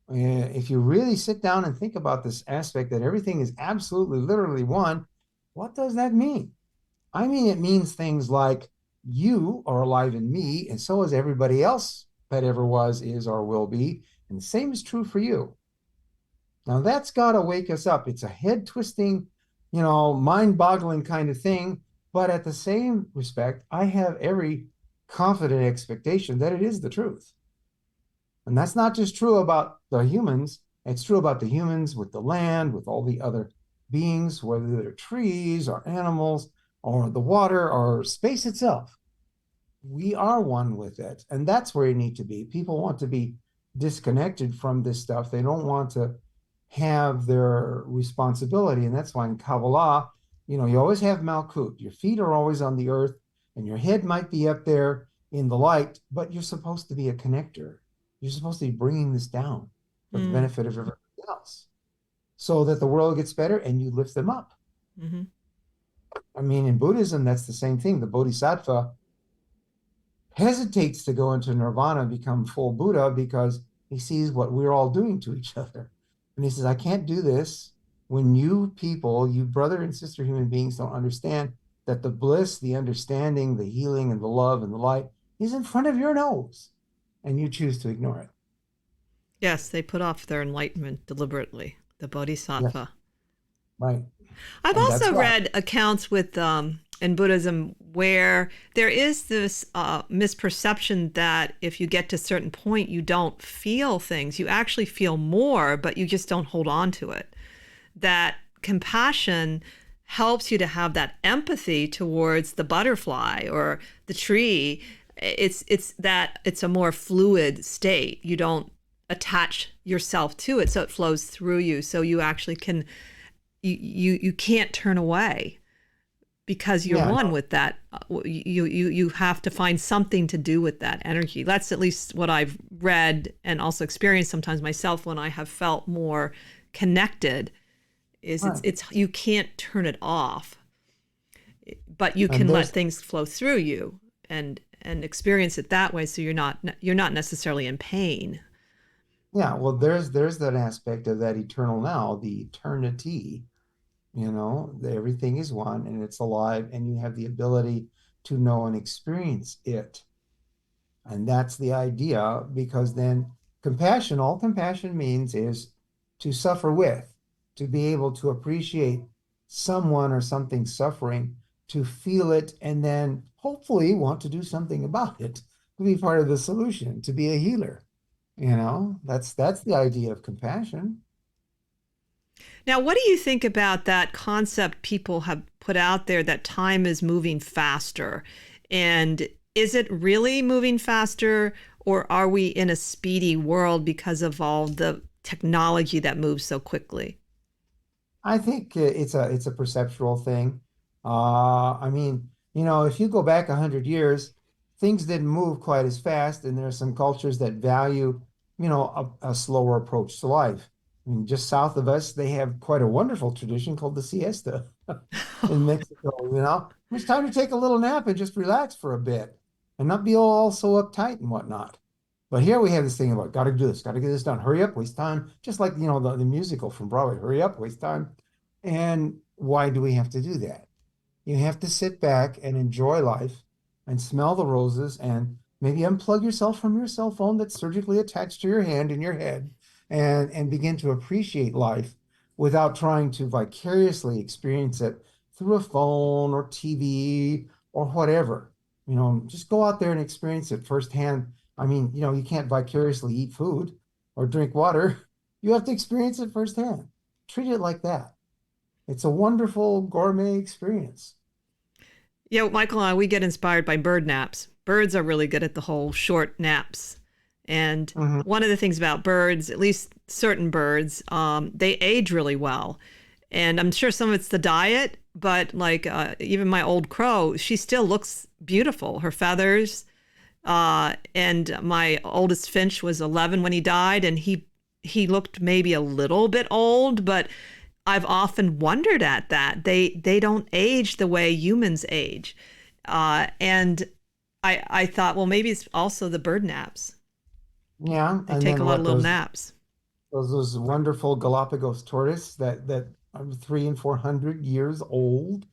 If you really sit down and think about this aspect that everything is absolutely, literally one, what does that mean? I mean, it means things like you are alive in me, and so is everybody else that ever was, is, or will be. And the same is true for you. Now that's got to wake us up. It's a head twisting, mind boggling kind of thing. But at the same respect, I have every confident expectation that it is the truth. And that's not just true about the humans, it's true about the humans with the land, with all the other beings, whether they're trees or animals or the water or space itself. We are one with it. And that's where you need to be. People want to be disconnected from this stuff. They don't want to have their responsibility. And that's why in Kabbalah, you always have Malkut. Your feet are always on the earth and your head might be up there in the light, but you're supposed to be a connector. You're supposed to be bringing this down for the Mm, benefit of everybody else so that the world gets better and you lift them up. hmm I mean, in Buddhism, that's the same thing. The Bodhisattva hesitates to go into nirvana and become full Buddha because he sees what we're all doing to each other. And he says, I can't do this when you people, you brother and sister human beings, don't understand that the bliss, the understanding, the healing, and the love and the light is in front of your nose, and you choose to ignore it. Yes, they put off their enlightenment deliberately, the Yes, bodhisattva. right. I've And that's also why. read accounts with in Buddhism where there is this misperception that if you get to a certain point, you don't feel things. You actually feel more, but you just don't hold on to it. That compassion helps you to have that empathy towards the butterfly or the tree. It's that it's a more fluid state. You don't attach yourself to it, so it flows through you. So you actually can you can't turn away because you're Yeah, one no, with that. You have to find something to do with that energy. That's at least what I've read and also experienced sometimes myself when I have felt more connected. Is right. it's you can't turn it off, but you And can let there's things flow through you and experience it that way. So you're not necessarily in pain. Yeah, well, there's that aspect of that eternal now, the eternity, everything is one and it's alive, and you have the ability to know and experience it. And that's the idea, because then compassion, all compassion means is to suffer with, to be able to appreciate someone or something suffering, to feel it, and then hopefully want to do something about it, to be part of the solution, to be a healer. That's the idea of compassion. Now, what do you think about that concept people have put out there that time is moving faster? And is it really moving faster, or are we in a speedy world because of all the technology that moves so quickly? I think it's a perceptual thing. I mean, if you go back 100 years, things didn't move quite as fast, and there are some cultures that value, a slower approach to life. I mean, just south of us, they have quite a wonderful tradition called the siesta in Mexico. It's time to take a little nap and just relax for a bit and not be all so uptight and whatnot. But here we have this thing about got to do this, got to get this done. Hurry up, waste time. Just like, the musical from Broadway, hurry up, waste time. And why do we have to do that? You have to sit back and enjoy life and smell the roses and maybe unplug yourself from your cell phone that's surgically attached to your hand in your head and begin to appreciate life without trying to vicariously experience it through a phone or TV or whatever. Just go out there and experience it firsthand. I mean, you can't vicariously eat food or drink water. You have to experience it firsthand. Treat it like that. It's a wonderful gourmet experience. Yeah, Michael and I, we get inspired by bird naps. Birds are really good at the whole short naps. And one of the things about birds, at least certain birds, they age really well. And I'm sure some of it's the diet, but like even my old crow, she still looks beautiful. Her feathers. And my oldest finch was 11 when he died, and he looked maybe a little bit old, but I've often wondered at that. They don't age the way humans age. And I thought, well, maybe it's also the bird naps. Yeah. They take a lot of little naps. Those wonderful Galapagos tortoise that are 300 and 400 years old,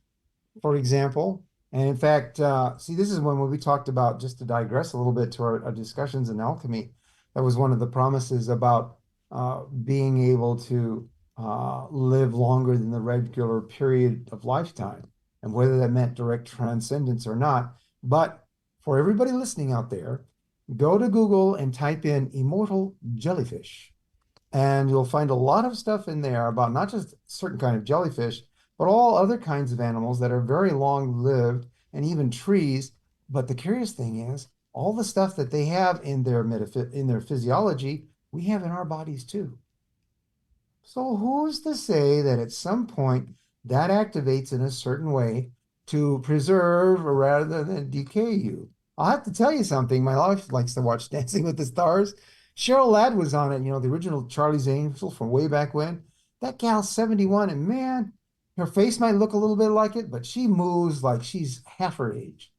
for example. And in fact, this is when we talked about, just to digress a little bit to our discussions in alchemy, that was one of the promises about being able to live longer than the regular period of lifetime, and whether that meant direct transcendence or not. But for everybody listening out there, go to Google and type in immortal jellyfish, and you'll find a lot of stuff in there about not just certain kind of jellyfish, but all other kinds of animals that are very long-lived, and even trees. But the curious thing is, all the stuff that they have in their physiology, we have in our bodies too. So who's to say that at some point that activates in a certain way to preserve rather than decay you? I'll have to tell you something. My wife likes to watch Dancing with the Stars. Cheryl Ladd was on it, the original Charlie's Angels from way back when. That gal's 71, and man, her face might look a little bit like it, but she moves like she's half her age.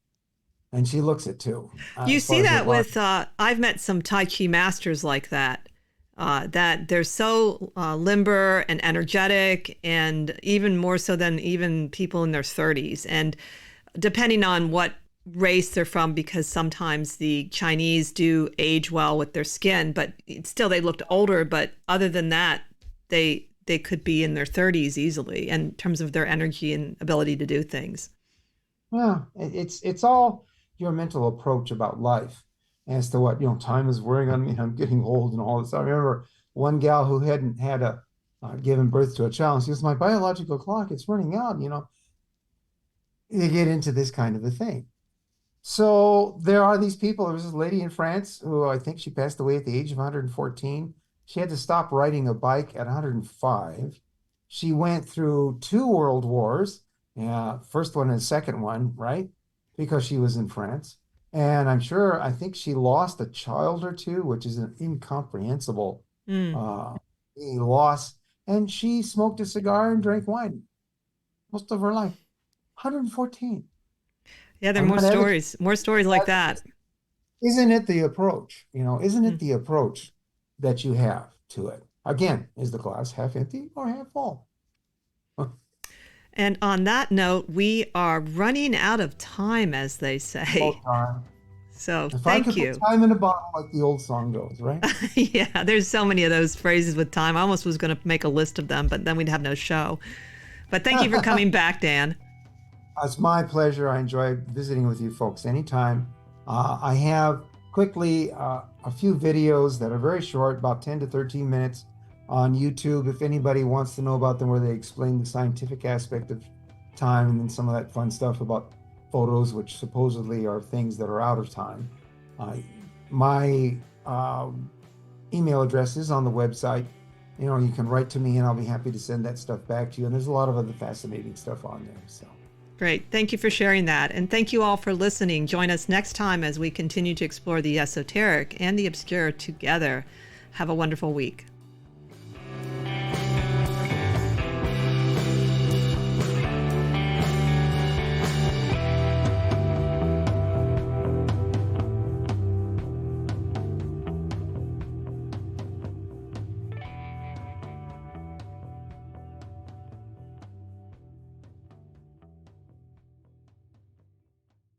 And she looks it too. You see that with, I've met some Tai Chi masters like that, that they're so limber and energetic, and even more so than even people in their 30s. And depending on what race they're from, because sometimes the Chinese do age well with their skin, but still they looked older. But other than that, they could be in their 30s easily in terms of their energy and ability to do things. Yeah, it's all your mental approach about life as to what, time is wearing on me, I'm getting old and all this. I remember one gal who hadn't had given birth to a child. She goes, my biological clock, it's running out, They get into this kind of a thing. So there are these people. There was this lady in France who I think she passed away at the age of 114. She had to stop riding a bike at 105. She went through 2 world wars, first one and second one, right? Because she was in France. And I think she lost a child or two, which is an incomprehensible loss. And she smoked a cigar and drank wine most of her life. 114. Yeah, there are more stories like that. Isn't it the approach? Isn't it the approach that you have to it? Again, is the glass half empty or half full? And on that note, we are running out of time, as they say. So thank you. Put time in a bottle, like the old song goes, right? Yeah, there's so many of those phrases with time. I almost was going to make a list of them, but then we'd have no show. But thank you for coming back, Dan. It's my pleasure. I enjoy visiting with you folks anytime. I have quickly a few videos that are very short, about 10 to 13 minutes on YouTube. If anybody wants to know about them, where they explain the scientific aspect of time and then some of that fun stuff about photos, which supposedly are things that are out of time. My email address is on the website. You can write to me and I'll be happy to send that stuff back to you. And there's a lot of other fascinating stuff on there. So. Great. Thank you for sharing that. And thank you all for listening. Join us next time as we continue to explore the esoteric and the obscure together. Have a wonderful week.